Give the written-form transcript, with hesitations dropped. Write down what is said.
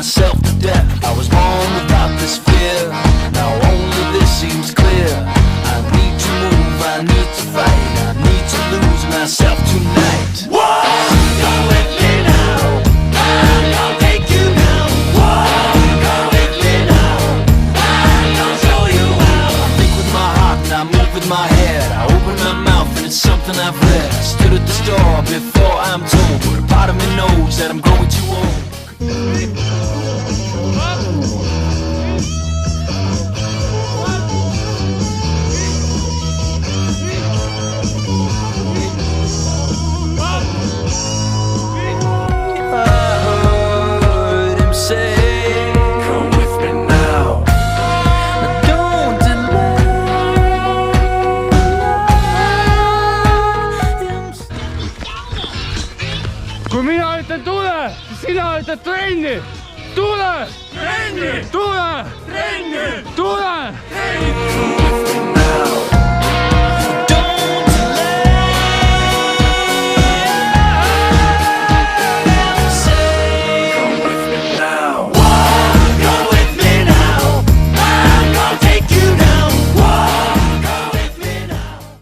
myself to death. I was born without this fear. Now only this seems clear. I need to move, I need to fight, I need to lose myself tonight. Whoa, come with me now. I'm gonna take you now. Whoa, come with me now. I'm gonna show you how. I think with my heart and I move with my head. I open my mouth and it's something I've read. I stood at the store before I'm told, but a part of me knows that I'm growing too old. Kui mina ütlen tule, siis sina ütled trenni! Tule! Trenni! Tule!